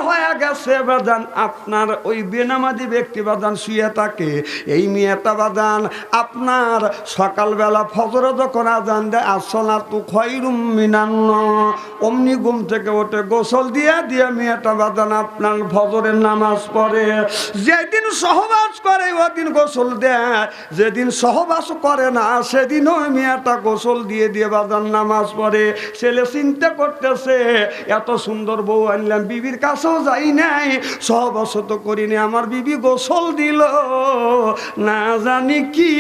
হয়ে গেছে বাজান, আপনার ওই বেনামাজি ব্যক্তি বাজান শুয়ে থাকে, এই মেয়েটা বাজান আপনার সকালবেলা ফজরে যখন আজান দেয় আসসালাতু খায়রুম মিনান নাওম, অমনি ঘুম থেকে ওঠে গোসল দিয়ে দিয়ে মেয়েটা বাজান আপনার ফজরের নামাজ পড়ে। যেদিন সহবাস করে ওদিন গোসল দেয়, যেদিন সহবাস করে না সেদিন ওই মেয়েটা গোসল দিয়ে দিয়ে বাজান নামাজ পড়ে। ছেলে চিন্তা করতেছে এত সুন্দর বউ আনলাম, বিবির কাছেও যাই নাই, সহবাস তো করিনি, আমার বিবি গোসল দিল না জানি কি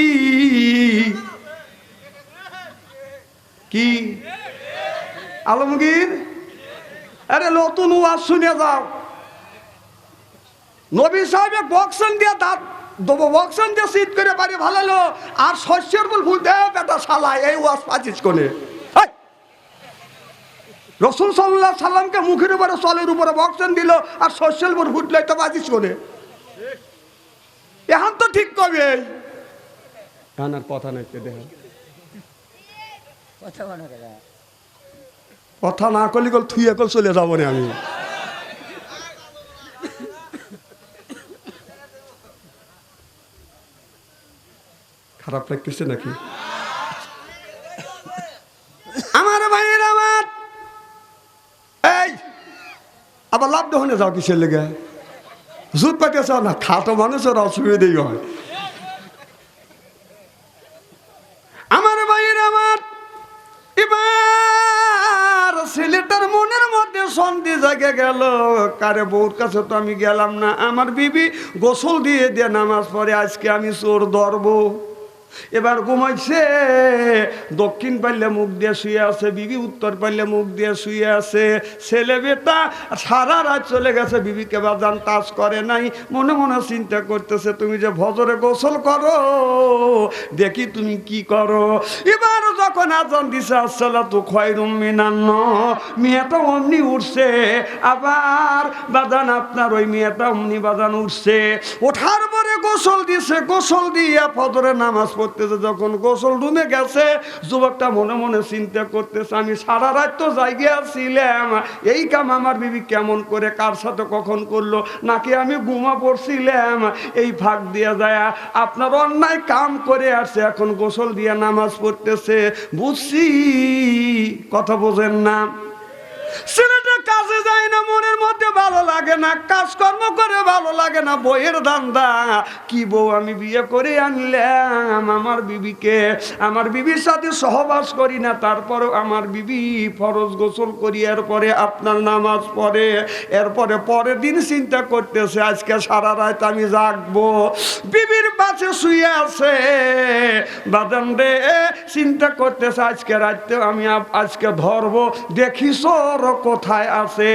কি। আলমগীর, আরে নতুন ওয়াজ শুনে যাও। নবী সাহেব বক্সন দিয়ে দাঁত দেবো, বক্সন দিয়ে শীত করে বাড়ি ভালো আর শস্যের বল ফুল দেয় বেটা শালায়, এই ওয়াজ পাচ্ছিস কোনে? রসুল সাল্লাল্লাহু আলাইহি সাল্লামকে মুখের উপরে চলের উপরে বক্সন দিল আর শস্যের বল ফুটলে তো বাজিস কোনে? এখন তো ঠিক কবে আর কথা নাই, দেখেন কথা না করলে কল থুই একল চলে যাবো না আমি। খারাপ লাগতেছে নাকি আমার ভাইয়ের? আমার এই আবার লাভ দহনে যাও কিসের লেগে? জুত পাইতেছ না, খাটো মানুষের অসুবিধাই হয়। আমার ভাইয়ের আমার, এবার ছেলেটার মনের মধ্যে সন্ধি জাগে গেল, কারে বউর কাছে তো আমি গেলাম না, আমার বিবি গোসল দিয়ে দিয়ে নামাজ পড়ে, আজকে আমি চোর ধরবো। এবার ঘুমাইছে, দক্ষিণ পাল্লে মুখ দিয়ে শুয়ে আছে, বিবি উত্তর পাল্লে মুখ দিয়ে শুয়ে আছে। ছেলে বেটা সারা রাত চলে গেছে, বিবিকে বাজান টাচ করে নাই, মনে মনে চিন্তা করতেছে তুমি যে ভজরে গোসল করো, দেখি তুমি কি করো। এবার যখন আজান দিছে আসসালাতু খায়রুম মিনান নাওম, মেয়েটা অমনি উঠছে, আবার বাজান আপনার ওই মেয়েটা অমনি বাজান উঠছে, ওঠার পরে গোসল দিছে, গোসল দিয়ে ফজরের নামাজ পড়তেছে। যখন গোসল রুমে গেছে, যুবকটা মনে মনে চিন্তা করতেছে আমি সারা রাত তো জায়গা ছিলাম, এই কাম আমার বিবি কেমন করে কার সাথে কখন করলো, নাকি আমি ঘুমা পড়ছিলাম, এই ফাঁক দিয়ে যায় আপনার অন্যায় কাম করে আসছে, এখন গোসল দিয়ে নামাজ পড়তেছে। বুঝছি কথা বোঝেন না? ছেলেটা কাজে যায় না, মনের মধ্যে ভালো লাগে না, কাজকর্ম করে ভালো লাগে না, বইয়ের ধান্দা কি বউ আমি বিয়ে করে আনলাম, আমার বিবিকে, আমার বিবির সাথে সহবাস করি না, তারপরেও আমার বিবি ফরজ গোসল করি, এরপরে আপনার নামাজ পড়ে। এরপরে পরের দিন চিন্তা করতেছে আজকে সারা রাত আমি জাগবো, বিবির পাশে শুয়ে আছে বাদাম রে, চিন্তা করতেছে আজকে রাতে আমি আজকে ধরবো, দেখিস কোথায় আছে।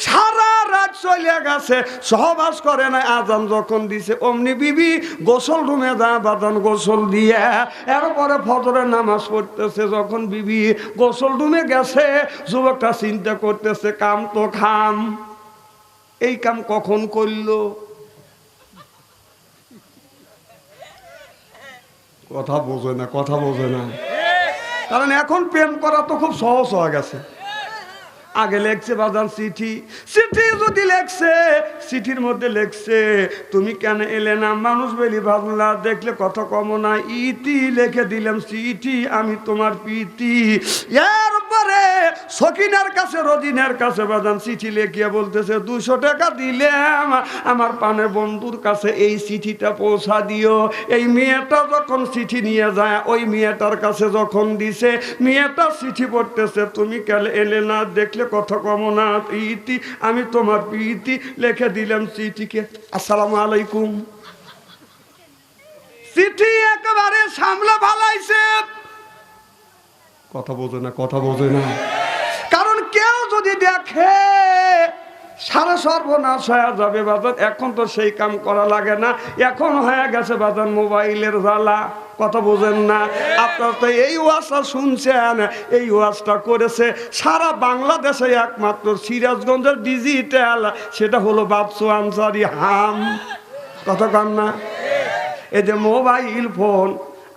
সারা রাত চলে গেছে, সহবাস করে না, আজান যখন দিছে অমনি বিবি গোসল রুমে যা বাদান গোসল দিয়ে এরপরে ফজরের নামাজ পড়তেছে। যখন বিবি গোসল রুমে গেছে, যুবকটা চিন্তা করতেছে কাম তো খাম, এই কাম কখন করলো? কথা বোঝে না, কথা বোঝে না, কারণ এখন প্রেম করা তো খুব সহজ হয়ে গেছে। আগে লেখছে বাজান চিঠি, চিঠি যদি লেখছে চিঠির মধ্যে লেখছে তুমি কেন এলে না, মানুষ বেলি ভাবলা দেখলে কত কম না, ইতি লিখে দিলাম চিঠি আমি তোমার প্রীতি। এরপরে সকিনার কাছে রদিনের কাছে বাজান চিঠি লেখিয়া বলতেছে 200 টাকা দিলাম আমার পানের বন্ধুর কাছে এই চিঠিটা পৌঁছা দিও। এই মেয়েটা যখন চিঠি নিয়ে যায়, ওই মেয়েটার কাছে যখন দিছে, মেয়েটা চিঠি পড়তেছে তুমি কেন এলে না দেখলে কথা কম না, ইতি আমি তোমার প্রীতি লিখে দিলাম চিঠিকে। আসসালামু আলাইকুম। চিঠি একেবারে সামলা ভালাইছে। কথা বোঝে না, কথা বোঝে না, কারণ কেউ যদি দেখে সারা সর্বনাশ হয়ে যাবে বাজার। এখন তো সেই কাম করা লাগে না, এখন হয়ে গেছে বাজার মোবাইলের জ্বালা। কথা বোঝেন না? আপনারা তো এই ওয়াজটা শুনছেন, এই ওয়াজটা করেছে সারা বাংলাদেশে একমাত্র সিরাজগঞ্জের ডিজিটাল, সেটা হলো বাদশা আনসারি হাম। কথা কন না? এই যে মোবাইল ফোন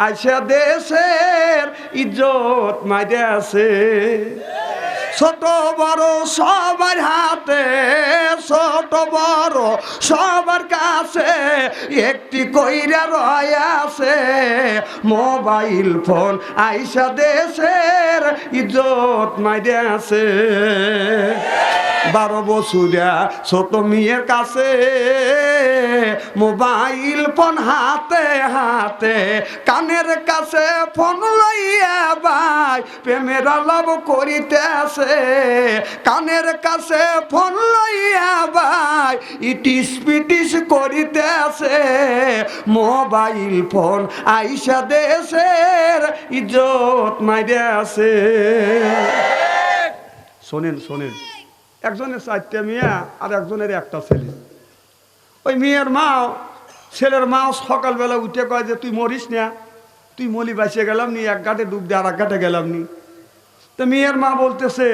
আইসা দেশের ইজ্জত মাইরে আছে। ছোট বড় সবার হাতে, ছোট বড় সবার কাছে একটি কইরা রয়াছে মোবাইল ফোন, আইসা দেশের ইজ্জত মাইরে আছে। 12 বছরিয়া ছোট মেয়ের কাছে মোবাইল ফোন হাতে হাতে, কানের কাছে ফোন লইয়া ভাই প্রেমের আলাপ করিতেছে। কানের কাছে ফোন লইয়া ভাই ইটিস পিটিস করিতেছে মোবাইল ফোন, আইসা দেশের ইজ্জত মাইরে আছে। শোনেন শোনেন, একজনের 4টে মেয়ে আর একজনের একটা ছেলে। ওই মেয়ের মা, ছেলের মা সকালবেলা উঠে কয় যে তুই মরিস না, তুই মলি বাঁচিয়ে গেলাম নি, এক ঘাটে ডুব দিয়ে আর এক ঘাটে গেলাম নি। তো মেয়ের মা বলতেছে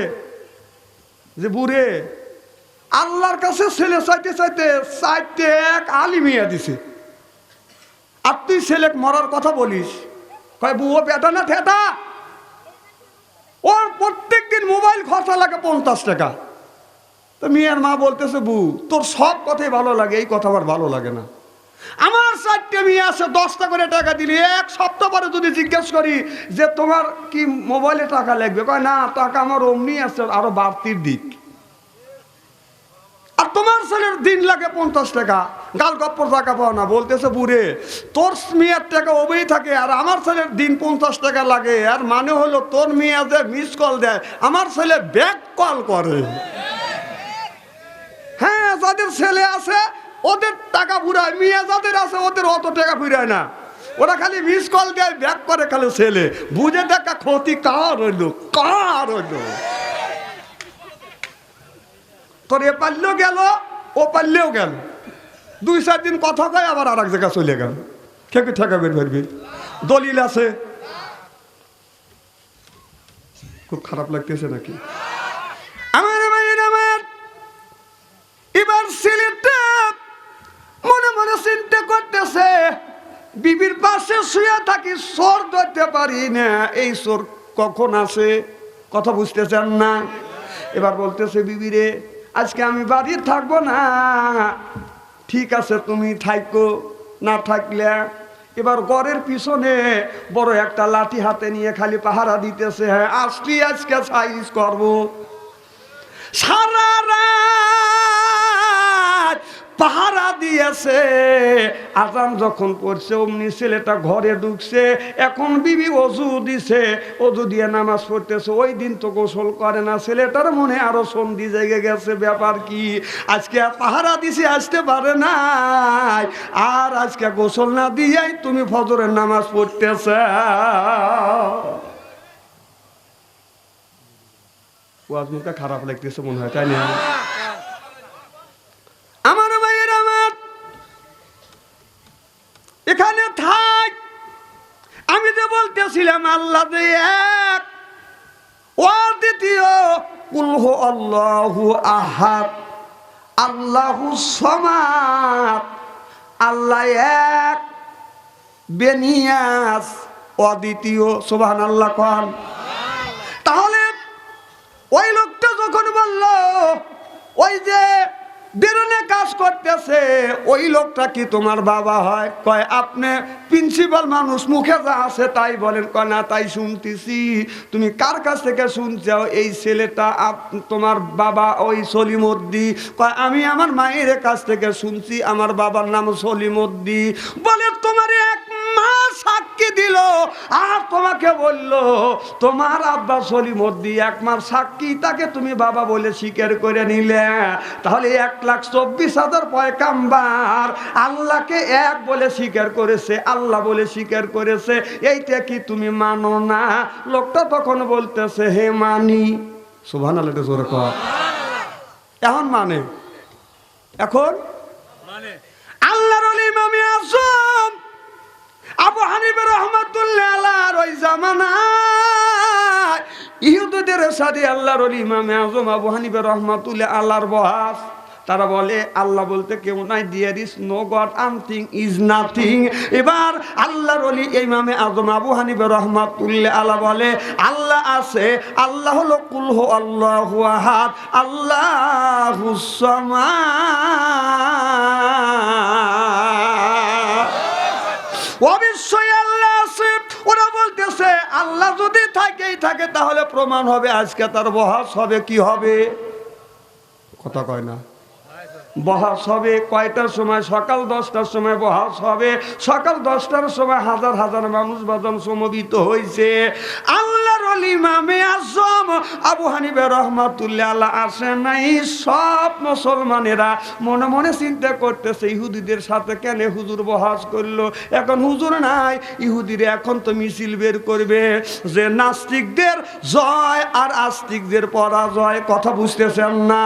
যে বুড়ে, আল্লাহর কাছে ছেলে চাইতে চাইতে 4টে এক আলি মেয়ে দিছে, আর তুই ছেলে মরার কথা বলিস। কয় বউ বেটা না ঠেটা, ওর প্রত্যেক দিন মোবাইল খরচা লাগে 50 টাকা। তো মেয়ের মা বলতেছে বউ তোর সব কথাই ভালো লাগে, এই কথা আমার ভালো লাগে না। আমার 4টে মেয়ে আছে, 10টা করে টাকা দিলি, এক সপ্তাহ পরে যদি জিজ্ঞেস করি যে তোমার কি মোবাইলে টাকা লাগবে, কয় না টাকা আমার অমনি আছে, আরো বাড়তির দিক। আর তোমার ছেলের দিন লাগে 50 টাকা, গাল গপ্পর টাকা পাও না। বলতেছে বুড়ে তোর মেয়ের টাকা ওবেই থাকে, আর আমার ছেলের দিন 50 টাকা লাগে। আর মানে হলো তোর মেয়ে যে মিস কল দেয়, আমার ছেলে ব্যাক কল করে। হ্যাঁ, যাদের ছেলে আছে ওদের টাকা ফুরায়, মেয়ে যাদের আছে ওদের অত টাকা ফুরায় না, ওরা খালি মিস কল দেয়, ব্যাক করে খালি ছেলে। বুঝে দেখা ক্ষতি কার হইল, কার হইল। তোর এ পারলেও গেল, ও পারলেও গেল, 2-4 দিন কথা কয় আবার আর এক জায়গায় চলে গেল। খেকে ঠেকা বের বেরবি, দলিল আছে। খুব খারাপ লাগতেছে নাকি? আমার এবার ছেলেটা মনে মনে চিন্তা করতেছে, বিবির পাশে শুয়ে থাকি, চোর ধরতে পারি না, এই চোর কখন আসে, কথা বুঝতেছেন না। এবার বলতেছে বিবিরে আজকে আমি বাড়ি থাকবো না। ঠিক আছে তুমি থাকো, না থাকলে। এবার ঘরের পিছনে বড় একটা লাঠি হাতে নিয়ে খালি পাহারা দিতেছে। হ্যাঁ আসলি আজকে সাইজ করবো। সারা রাত পাহারা দিয়েছে। আজান যখন পড়ছে অমনি ছেলেটা ঘরে ঢুকছে। এখন বিবি অজু দিছে, অজু দিয়ে নামাজ পড়তেছে। ওই দিন তো গোসল করে না। ছেলেটার মনে আরো সন্ধি জেগে গেছে, ব্যাপার কি আজকে পাহারা দিছে আসতে পারে না, আর আজকে গোসল না দিয়াই তুমি ফজরের নামাজ পড়তেছে। ওয়াজ মুখে খারাপ লাগতেছে মনে হয়, তাই না? আমার ভাইয়ের আমার এখানে থাক। আমি যে বলতেছিলাম আল্লাহ যে এক, ও দ্বিতীয়, কুল হু আল্লাহু আহাদ আল্লাহু সামাদ, আল্লাহ এক, বেনিয়াস, অদ্বিতীয়। সুবহানাল্লাহ কোন। তাহলে ওই লোকটা যখন বলল ওই যে বেরোনে কাজ করতেছে, ওই লোকটা কি তোমার বাবা হয়? কয় আপনি প্রিন্সিপাল মানুষ, মুখে যা আছে তাই বলেন। কয় না তাই শুনতেছি। তুমি কার কাছ থেকে শুনছো এই ছেলেটা তোমার বাবা ওই সলিমউদ্দি? কয় আমি আমার মায়ের কাছ থেকে শুনছি, আমার বাবার নাম সলিমউদ্দি। বলে তোমার এক মা সাক্ষী দিল আর তোমাকে বলল তোমার আব্বা সলিমউদ্দি, এক মার সাক্ষী, তাকে তুমি বাবা বলে স্বীকার করে নিলে। তাহলে 1,24,000 পয়গাম্বার আল্লাহকে এক বলে স্বীকার করেছে, আল্লাহ বলে স্বীকার করেছে, এইটা কি তুমি মানো না? লোকটা তখন বলতেছে হে মানি। সুবহানাল্লাহ জোরে কর। এখন মানে, এখন আল্লাহর ওলি ইমামে আযম আবু হানিফা রাহমাতুল্লাহ আলাইহির ওই জামানায় ইহুদিদের সাথে আল্লাহর ওলি ইমামে আযম আবু হানিফা রাহমাতুল্লাহ আলাইহির বহাস। তারা বলে আল্লাহ বলতে কেউ নাই, there is no god, anything is nothing. এবার আল্লাহর ওলি ইমামে আজম আবু হানিফা রাহমাতুল্লাহ আলাইহি বলে আল্লাহ আছে, আল্লাহ হলো কুল হু আল্লাহু আহাদ, আল্লাহুস সামাদ। অবশ্যই আল্লাহ আছে। ওরা বলতেছে আল্লাহ যদি থাকেই থাকে তাহলে প্রমাণ হবে আজকে তার বহাস হবে। কি হবে? কথা কয় না। বহাস হবে কয়টার সময়? সকাল 10টার সময় বহাস হবে। সকাল 10টার সময় হাজার হাজার মানুষ বাজান সমবেত হয়েছে। আল্লাহর ওলি ইমামে আজম আবু হানিফা রাহমাতুল্লাহ আলাইহি আসে নাই। সব মুসলমানেরা মনে মনে চিন্তা করতেছে ইহুদিদের সাথে কেন হুজুর বহাস করলো? এখন হুজুর নাই, ইহুদিরা এখন তো মিছিল বের করবে যে নাস্তিকদের জয় আর আস্তিকদের পরাজয়। কথা বুঝতেছেন না?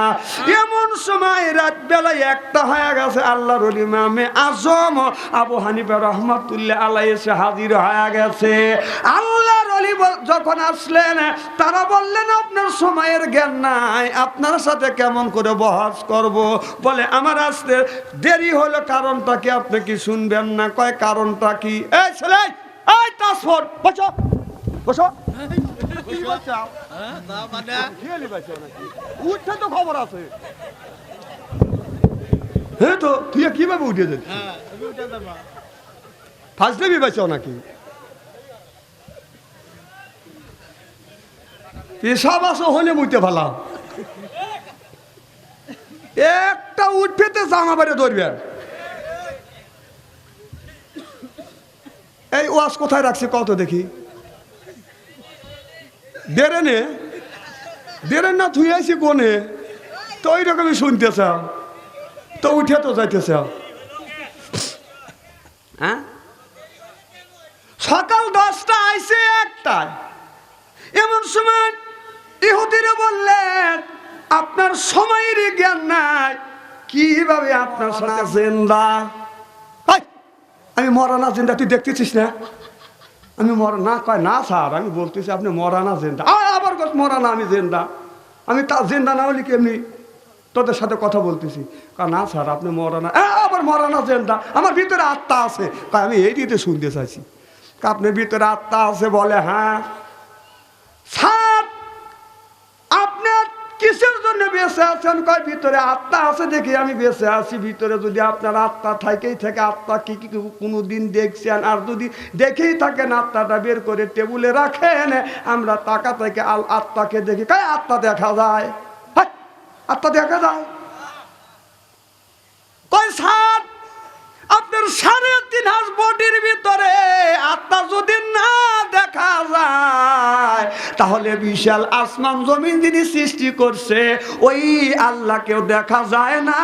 এমন সময় রাত বেলায় একটা হয়ে গেছে, আল্লাহর ওলি ইমামে আজম আবু হানিফা রাহমাতুল্লাহ আলাইহি এসে হাজির হয়ে গেছে। আল্লাহর ওলি যখন আসলেন তারা বললেন আপনার সময়ের জ্ঞান নাই, আপনার সাথে কেমন করে বহাস করব? বলে আমার আসতে দেরি হলো, কারণটা কি আপনি কি শুনবেন না? কয় কারণটা কি? এই ছেলে, এই তাসফর বসো বসো। উঠতে তো খবর আছে। হ্যাঁ তো তুই কিভাবে উঠে যাচ্ছিস? ফাজলামি বেচো নাকি? পেশাব আসো হলে মুইতে ভালো একটা উঠ পেতে জামা বাড়ি ধরবেন। এই ওয়াজ কোথায় রাখছে কত দেখি? দেরেনে দেরেন না থুই আইছি কোনে? তো ওই রকমই শুনতেছ তো উঠে তো যাইতেছ। হ্যাঁ সকাল 10টা আইছে একটায়। এমন সময় ইহুদিরা বললেন আপনার সময়ের জ্ঞান নাই, কিভাবে আপনার সাথে জিন্দা? আমি মরা না জিন্দা তুই দেখতেছিস না? আমি মরা না। কয় না স্যার, আমি বলতেছি আপনি মরা না জিন্দা। আবার মরা না আমি জিন্দা। আমি তা জিন্দা না হলে কেমনি তোদের সাথে কথা বলতেছি? না স্যার আপনি মরা না। আবার মরা না জিন্দা, আমার ভিতরে আত্মা আছে। আমি এই দিতে শুনতে চাইছি আপনার ভিতরে আত্মা আছে। বলে হ্যাঁ। স্যার আপনার কিসের জন্য বেঁচে আছেন? কয় ভিতরে আত্মা আছে দেখি আমি বেঁচে আছি। ভিতরে যদি আপনার আত্মা থাকেই থাকে, আত্মা কি কি কোনোদিন দেখছেন? আর যদি দেখেই থাকেন আত্মাটা বের করে টেবুলে রাখেন, আমরা টাকা থেকে আত্মাকে দেখি। কয় আত্মা দেখা যায়? আত্মা দেখা যায়? কয় স্যার আপনার 3.5 বডির ভিতরে আত্মা যদি না দেখা যায় তাহলে বিশাল আসমান জমিন যিনি সৃষ্টি করছে ওই আল্লাহকেও দেখা যায় না।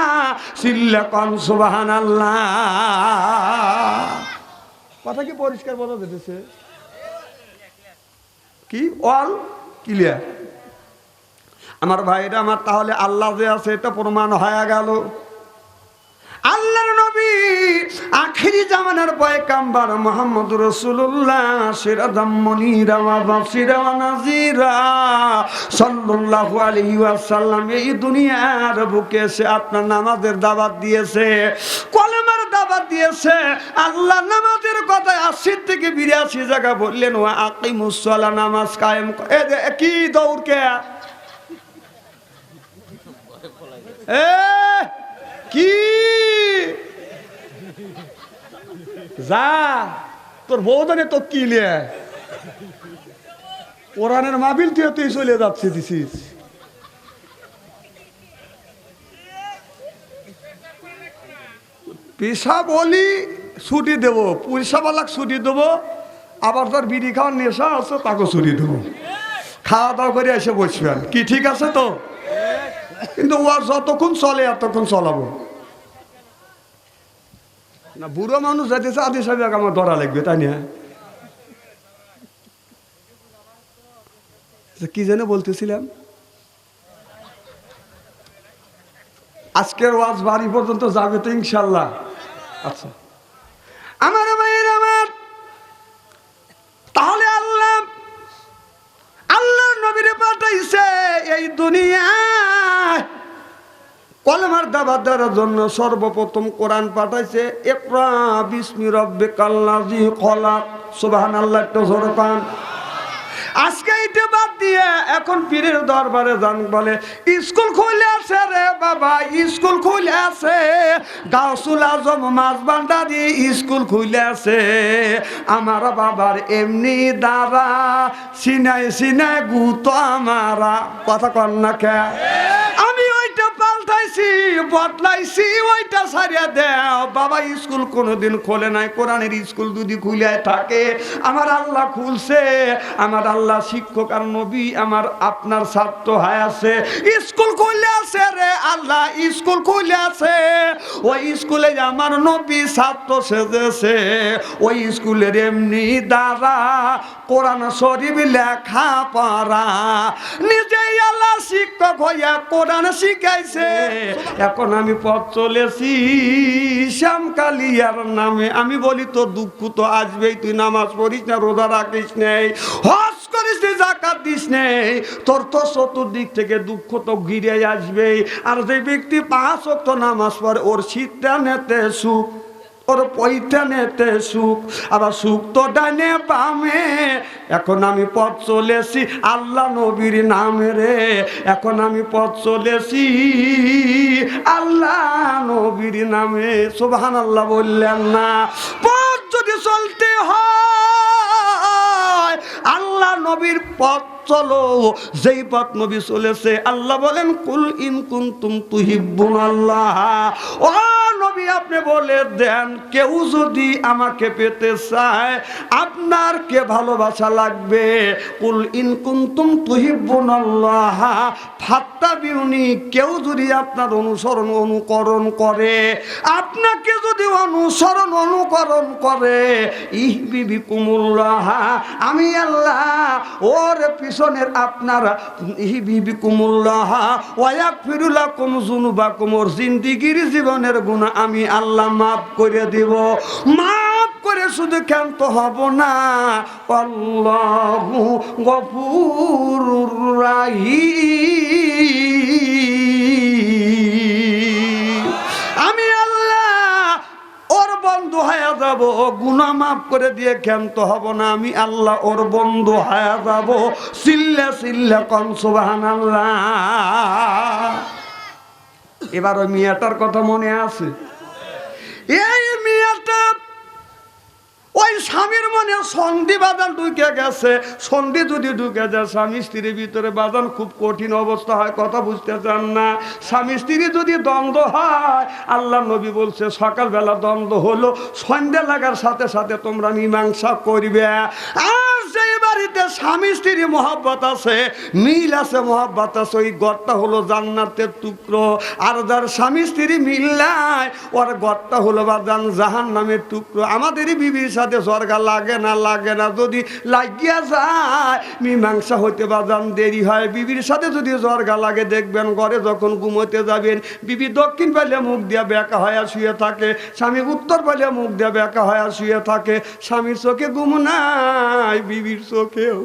চিল্লা কোন সুবহানাল্লাহ। কথা কি পরিষ্কার বলা যেতেছে? কি অল ক্লিয়ার আমার ভাইরা আমার? তাহলে আল্লাহ যে আছে এটা প্রমাণ হয়ে গেল। আল্লাহর নবী আখিরি জামানার পয়গাম্বর মুহাম্মদ রাসূলুল্লাহ সিরাজাম মুনীরা ওয়া বাশিরা ওয়া নাযীরা সাল্লাল্লাহু আলাইহি ওয়াসাল্লাম এই দুনিয়ার বুকে এসে আপনার নামাজের দাওয়াত দিয়েছে, কলেমার দাওয়াত দিয়েছে। আল্লাহ নামাজের কথা 80 থেকে 82 জায়গা বললেন ওয়া আকিমুস সালাহ, নামাজ কায়েম। কি দৌড় কে কি যা তোর বৌদানে তো কি লিয়ে কোরআনের মাহফিল তুই চলে যাচ্ছে দিছিস। পেশা বলি ছুটি দেবো, পয়সাওয়ালাক ছুটি দেবো, আবার তার বিড়ি খাওয়ার নেশা আছে তাকে ছুটি দেবো। খাওয়া দাওয়া করে এসে বসবেন। কি ঠিক আছে তো? কিন্তু ওয়াজ যতক্ষণ চলে এতক্ষণ চলাবো না। বুড়ো মানুষ যাইতেছে আদি সাহেব আমার ধরা লাগবে তাই না? কি যেন বলতেছিলাম? আজকের ওয়াজ বাড়ি পর্যন্ত যাবে তো ইনশাল্লাহ। আচ্ছা আমার ভাইয়ের আমার, তাহলে আল্লাহর নবীরে পাঠাইছে এই দুনিয়ায় কলেমার দাওয়াত দেওয়ার জন্য সর্বপ্রথম কোরআন পাঠাইছে, ইকরা বিসমি রাব্বিকাল্লাযী খলাক। সুবহানাল্লাহ, একটু জোরে পান। আজকে এটা বাদ দিয়ে এখন পীরের দরবারে যান, বলে স্কুল খুলে আছে রে বাবা, স্কুল খুলে আছে। গাউসুল আজম মাঝবান্ডারি স্কুল খুলে আছে। আমার বাবার এমনি দাদা সিনাই সিনাই গুতো আমারা। কথা কন না কে? আমি ওইটা পাল্টাইছি, বদলাইছি, ওইটা সারিয়া দেও। বাবা স্কুল কোনোদিন খোলে নাই, কোরআনের স্কুল যদি খুলে থাকে আমার আল্লাহ খুলছে। আমার আল্লাহ শিক্ষক আর নবী আমার আপনার ছাত্র হয় আছে। স্কুল খুলে আছে রে আল্লাহ, স্কুল খুলে আছে। ওই স্কুলে আমার নবী ছাত্র সেজেছে। ওই স্কুলের এমনি দ্বারা কোরআন শরীফ লেখা পড়া, নিজেই আল্লাহ শিক্ষক হইয়া কোরআন শিখাইছে। এখন আমি পথ চলেছি শ্যামকালিয়ার নামে। আমি বলি তোর দুঃখ তো আসবেই, তুই নামাজ পড়িস না, রোজা রাখিস নেই, হজ করিস নি, যাকাত দিস নেই, তোর তো চতুর্দিক থেকে দুঃখ তো ঘিরে আসবেই। আর যে ব্যক্তি 5 ওয়াক্ত নামাজ পড়ে ওর শীতটা নেতে সুখ, ওর পয়টা নেতে সুখ, আবার সুখ তো ডানে বামে। এখন আমি পথ চলেছি আল্লাহ নবীর নামে রে। এখন আমি পথ চলেছি আল্লাহ নবীর নামে। সুবহানাল্লাহ বললেন না? পথ যদি চলতে হয় আল্লাহ নবীর পথ চলো, যেই পথ নবী চলেছে। আল্লাহ বলেন কুল ইন কুনতুম তুহিব্বুনাল্লাহ। ও নবী আপনি বলে দেন, কেউ যদি আমাকে পেতে চায় আপনার কে ভালোবাসা লাগবে? কুল ইন কুনতুম তুহিব্বুনাল্লাহ ফাত্তাবিউনি। কেউ যদি আপনার অনুসরণ অনুকরণ করে, আপনাকে যদি অনুসরণ অনুকরণ করে, ইহবিবিকুমুল্লাহ, আমি আল্লাহ ওর পিছনের আপনার ইহবিবিকুমুল্লাহ ওয়া ইয়াগফিরু লাকুম যুনুবাকুম, ওর জিন্দেগীর জীবনের গুনাহ আমি আল্লাহ মাফ করে দিব। মাফ করে শুধু ক্ষান্ত হব না, আল্লাহু গফুরুর রাহিম। আমি আল্লাহ ওর বন্ধু হয়ে যাব, গুনাহ মাফ করে দিয়ে ক্ষান্ত হব না। আমি আল্লাহ ওর বন্ধু হয়ে যাব। সিল্লা সিল্লা কোন সুবহানাল্লাহ। এবার ওই মেয়েটার কথা মনে আছে? এই মেয়েটা ওই স্বামীর মনে সন্ধি বাঁধান ঢুকে গেছে। সন্ধি যদি ঢুকে যায় স্বামী স্ত্রীর ভিতরে বাঁধান খুব কঠিন অবস্থা হয়। কথা বুঝতে চান না? স্বামী স্ত্রী যদি দ্বন্দ্ব হয়, আল্লাহ নবী বলছে সকালবেলা দ্বন্দ্ব হলো, সন্ধ্যা লাগার সাথে সাথে তোমরা মীমাংসা করবে। আর সেই বাড়িতে স্বামী স্ত্রী মহব্বত আছে, মিল আছে, মহব্বত আছে, ওই ঘরটা হলো জান্নাতের টুকরো। আর যার স্বামী স্ত্রী মিল নাই ওর ঘরটা হলো বাজান জাহান্নামের টুকরো। আমাদেরই বিবির সাথে স্বর্গা লাগে না, লাগে না। যদি লাগিয়া যায় মীমাংসা হইতে বাজান দেরি হয়। বিবির সাথে যদি স্বর্গা লাগে দেখবেন ঘরে যখন ঘুমোতে যাবেন বিবি দক্ষিণ পাইলে মুখ দিয়া বেঁকা হয়ে শুয়ে থাকে, স্বামী উত্তর পাইলে মুখ দিয়া বেঁকা হয়ে শুয়ে থাকে। স্বামীর চোখে ঘুম নাই, বিবির চোখেও।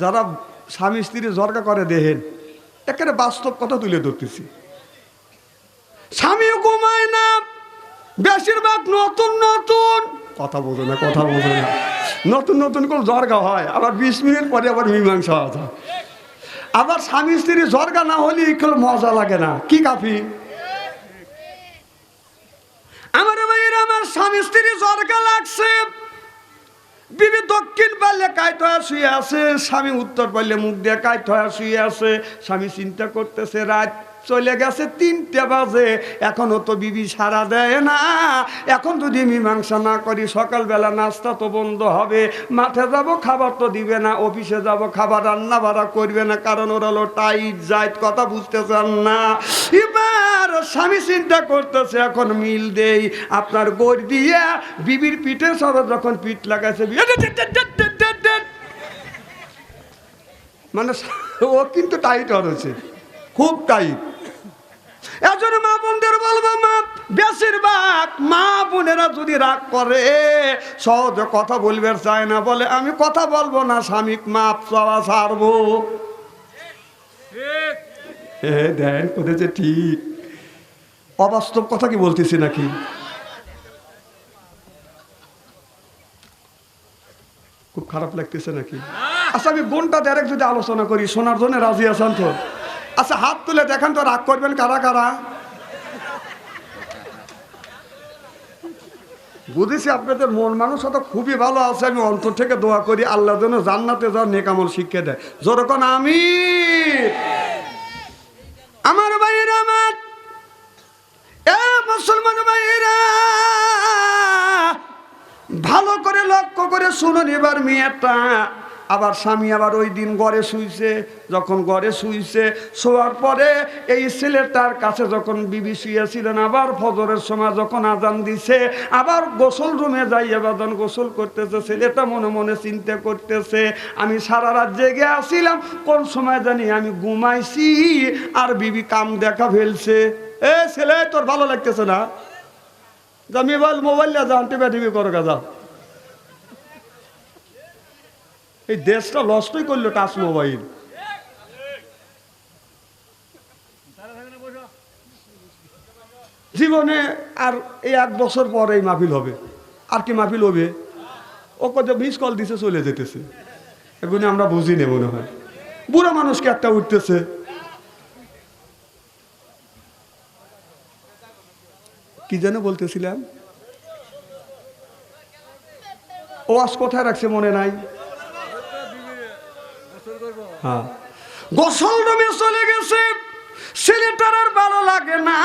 যারা স্বামী স্ত্রী ঝরকা করে দেখেন, একেবারে বাস্তব কথা তুলে ধরতেছি। স্বামী ঘুমায় না, বেশিরভাগ নতুন নতুন কথা বোঝে না, কথা বোঝে না, নতুন নতুন করে ঝরকা হয়, আবার 20 মিনিট পরে আবার মীমাংসা হয়। আবার স্বামী স্ত্রী ঝরকা না হলে এগুলো মজা লাগে না। কি কাফি আমার ভাইয়েরা, আমার স্বামী স্ত্রী ঝরকা লাগছে, বিবি দক্ষিণ পারলে কাইট হয়ে শুয়ে আছে, স্বামী উত্তর পারলে মুখ দিয়ে কাইট হয়ে শুয়ে আছে। স্বামী চিন্তা করতেছে রাত চলে গেছে 3টা বাজে, এখনো তো বিবি সারা দেয় না। এখন যদি মীমাংসা না করি সকালবেলা নাস্তা তো বন্ধ হবে, মাঠে যাব খাবার তো দিবে না, অফিসে যাব খাবার রান্না বাড়া করবে না, কারণ ওরা হলো টাইট জাইট। কথা বুঝতে চান না? এবার স্বামী চিন্তা করতেছে এখন মিল দেই, আপনার গোড় দিয়ে বিবির পিঠে সব যখন পিঠ লাগাইছে মানে ও কিন্তু টাইট হয়েছে, খুব টাইট। এজন্য মা বোনদের বলবো, মা বেশিরভাগ মা বোনেরা যদি রাগ করে সহজে কথা বলবে চায় না, বলে আমি কথা বলবো না, স্বামী মাপ চাওয়া ছাড়বো। দেন কোথায় ঠিক অবাস্তব কথা কি বলতেছি নাকি? খুব খারাপ লাগতেছে নাকি? আচ্ছা আমি ঘন্টা দেড়েক যদি আলোচনা করি শোনার জন্য রাজি আছেন তো? আচ্ছা হাত তুলে দেখান তো, রাগ করবেন কারা কারা? বুঝেছি আপনাদের মন মানসিকতা খুবই ভালো আছে। আমি অন্তর থেকে দোয়া করি আল্লাহ যেন জান্নাতে যাওয়ার নেক আমল শিক্ষা দেয়। যখন আমি আমার ভাইয়েরা, আমার মুসলমান ভাইয়েরা ভালো করে লক্ষ্য করে শুনুন। এবার মেয়েটা আবার স্বামী আবার ওই দিন ঘরে শুইছে। যখন ঘরে শুইছে, শোয়ার পরে এই ছেলেটার কাছে যখন বিবি শুয়েছিলেন, আবার ফজরের সময় যখন আজান দিছে, আবার গোসল রুমে যাই আবার গোসল করতেছে। ছেলেটা মনে মনে চিন্তা করতেছে, আমি সারা রাত জেগে আসছিলাম, কোন সময় জানি আমি ঘুমাইছি আর বিবি কাম দেখা ফেলছে। এ ছেলে তোর ভালো লাগতেছে না? যা মোবাইল যা আন্টিবায়োটিক করো যা। এই দেশটা লস্টই করলো টাচ মোবাইল। জীবনে আর এই 1 বছর পর এই মাহফিল হবে, আর কি মাহফিল হবে? ও কত মিস কল দিছে চলে যেতেছে, এগুলো আমরা বুঝি নে মনে হয়। বুড়া মানুষকে একটা উঠতেছে। কি যেন বলতেছিলাম, ও আজ কোথায় রাখছে মনে নাই। হ্যাঁ, গোসল রুমে চলে গেছে। ছেলেটার আর ভালো লাগে না,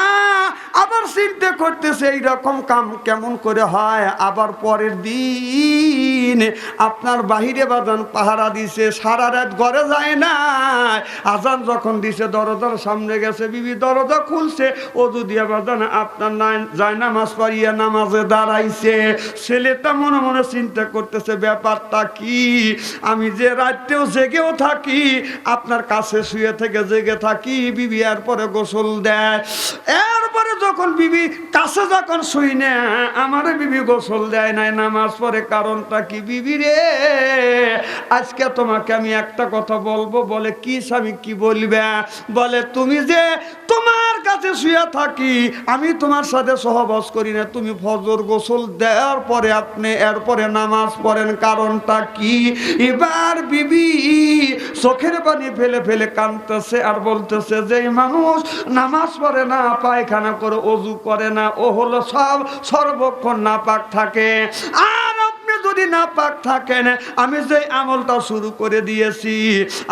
আবার চিন্তা করতেছে এইরকম কাম কেমন করে হয়। আবার পরের দিন আপনার বাহিরে বাজান পাহারা দিছে, সারা রাত ঘরে যায় না। আজান যখন দিছে দরজার সামনে গেছে, বিবি দরজা খুলছে, ওযু দিয়া বাজান আপনার যায় নামাজ পড়িয়া নামাজে দাঁড়াইছে। ছেলেটা মনে মনে চিন্তা করতেছে ব্যাপারটা কি, আমি যে রাতেও জেগেও থাকি, আপনার কাছে শুয়ে থেকে জেগে থাকি, বিবি এরপরে গোসল দেয়। এরপরে যখন বিবি কাছে যখন শুই না, আমার বিবি গোসল দেয় নাই, নামাজ পড়ে, কারণটা কি? বিবি রে আজকে তোমাকে আমি একটা কথা বলবো। বলে কি স্বামী, কি বলবে? বলে তুমি যে তোমার কাছে শুয়ে থাকি, আমি তোমার সাথে সহবাস করি না, তুমি ফজর গোসল দেওয়ার পরে আপনি এরপরে নামাজ পড়েন, কারণটা কি? এবার বিবি চোখের পানি ফেলে ফেলে কাঁদতেছে আর বলতেছে যে মানুষ নামাজ পড়ে না, পায়খানা করে, ওযু করে না, ও হলো সব সর্বক্ষণ নাপাক থাকে। আর আপনি যদি নাপাক থাকেন, আমি যে আমলটা শুরু করে দিয়েছি,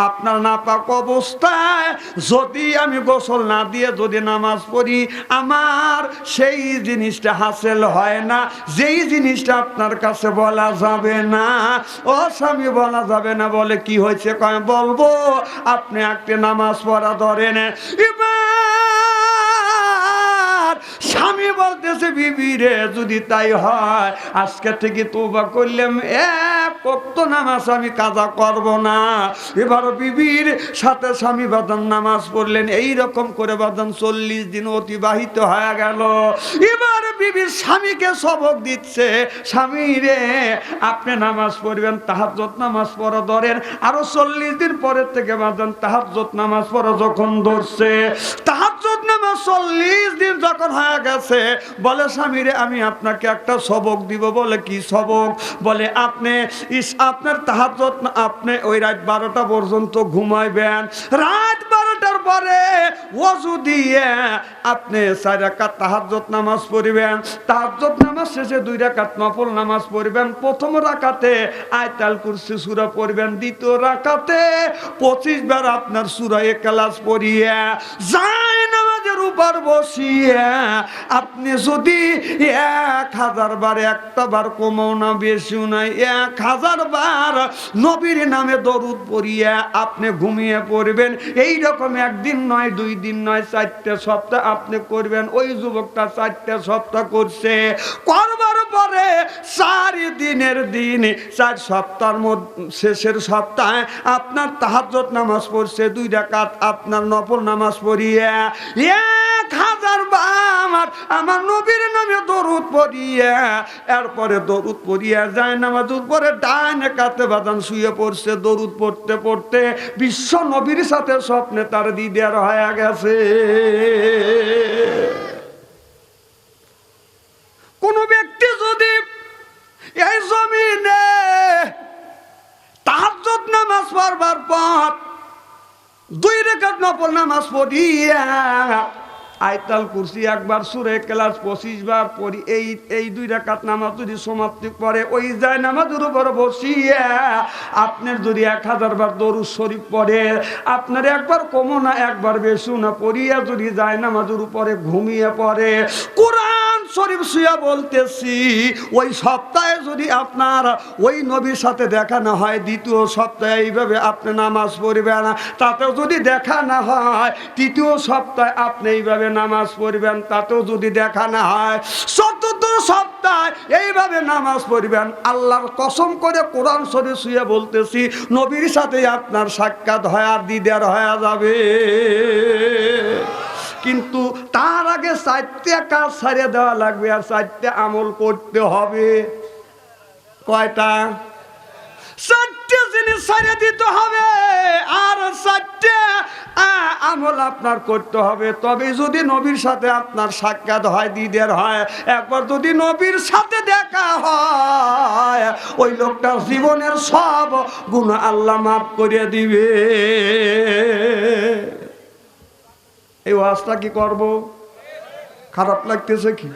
আপনার নাপাক অবস্থায় যদি আমি গোসল না দিয়ে যদি নামাজ পড়ি, আমার সেই জিনিসটা হাসিল হয় না, যেই জিনিসটা আপনার কাছে বলা যাবে না। ও স্বামী বলা যাবে না। বলে কি হয়েছে? কয় বলবো। আপনি একটা নামাজ পড়া ধরেন। এবার স্বামী বলতেছে বিবি রে যদি তাই হয়, আজকে থেকে তওবা করলাম, 1 ওয়াক্ত নামাজ আমি কাজা করব না। এবার বিবির সাথে স্বামী বাদান নামাজ পড়লেন। এই রকম করে বাদান 40 দিন অতিবাহিত হয়ে গেল। এবার বিবির স্বামীকে সবক দিচ্ছে, স্বামী রে আপনি নামাজ পড়বেন, তাহাজ্জুদ নামাজ পড়া ধরেন। আরো 40 দিন পরের থেকে বাদান তাহাজ্জুদ নামাজ পড়া যখন ধরছে, তাহাজ্জুদ নামাজ 40 দিন যখন হয়ে গেছে, বলে স্বামী রে আমি আপনাকে একটা সবক দিব। বলে কি সবক? বলে আপনি আপনার তাহাজ্জুদ আপনি ওই রাত 12টা পর্যন্ত ঘুমাইবেন, রাত 12টার পরে ওযু দিয়ে আপনি 4 রাকাত তাহাজ্জুদ নামাজ পড়বেন, তাহাজ্জুদ নামাজ শেষে 2 রাকাত নফল নামাজ পড়বেন। প্রথম রাকাতে আয়াতুল কুরসি সূরা পড়বেন, দ্বিতীয় রাকাতে 25 বার আপনার সূরা ইখলাস পড়িয়ে যায় নামাজের উপর বসিয়ে আপনি যদি 1000 বার, একটা বার কমও না বেশিও নাই, 1000 বার নবীর নামে দরুদ পড়িয়া আপনি ঘুমিয়ে পড়বেন। এই রকম একদিন নয়, 2 দিন নয়, 4টা সপ্তাহ আপনি করবেন। ওই যুবকটা 4টা সপ্তাহ করছে, করবার পরে 4 দিনের দিন, 4 সপ্তাহের শেষের সপ্তাহে আপনার তাহাজ্জুদ নামাজ পড়ছে 2 রাকাত আপনার নফল নামাজ পড়িয়া 1000 বার আমার আমার নবীর নামে দরুদ পড়িয়া এরপরে দরুদ পড়িয়া যায় নামাজ পরে ডাইনে কাতে বাদান শুয়ে পড়ছে দরুদ পড়তে পড়তে বিশ্ব নবীর সাথে স্বপ্নে তার দিদার হয়ে গেছে। কোন ব্যক্তি যদি এই জমিনে তাহাজ্জুদ নামাজ পড়বার পর 2 রাকাত নফল নামাজ পড়িয়া আয়াতুল কুরসি একবার সূরা ইখলাস 25 বার পড়ি এই 2 রাকাত নামাজ যদি সমাপ্তি করে ওই যায় নামাজের উপর বসিয়া আপনার যদি 1000 বার দরুদ শরীফ পড়ে আপনার একবার কম না একবার বেশি না পড়িয়া যদি যায় নামাজের উপরে ঘুমিয়ে পড়ে কোরআন শরীফ শুয়া বলতেছি ওই সপ্তাহে যদি আপনার ওই নবীর সাথে দেখা না হয় দ্বিতীয় সপ্তাহে এইভাবে আপনি নামাজ পড়বেন তাতেও যদি দেখা না হয় তৃতীয় সপ্তাহে আপনি এইভাবে নামাজ পড়বেন তাতেও যদি দেখা না হয় চতুর্থ সপ্তাহে এইভাবে নামাজ পড়বেন আল্লাহর কসম করে কোরআন শরীফ শুয়ে বলতেছি নবীর সাথে আপনার সাক্ষাৎ হয় আর দিদার হয়ে যাবে। কিন্তু তার আগে 4টে কাজ ছাড়িয়ে দেওয়া লাগবে আর 4টে আমল করতে হবে। কয়টা? 4টে জিনিস ছাড়িয়ে দিতে হবে আর 4টে আমল আপনার করতে হবে তবে যদি নবীর সাথে আপনার সাক্ষাৎ হয় দিদার হয়। একবার যদি নবীর সাথে দেখা হয় ওই লোকটার জীবনের সব গুনাহ আল্লাহ মাফ করে দিবে। এই ওয়াজটা কি করব? খারাপ লাগতেছে কি?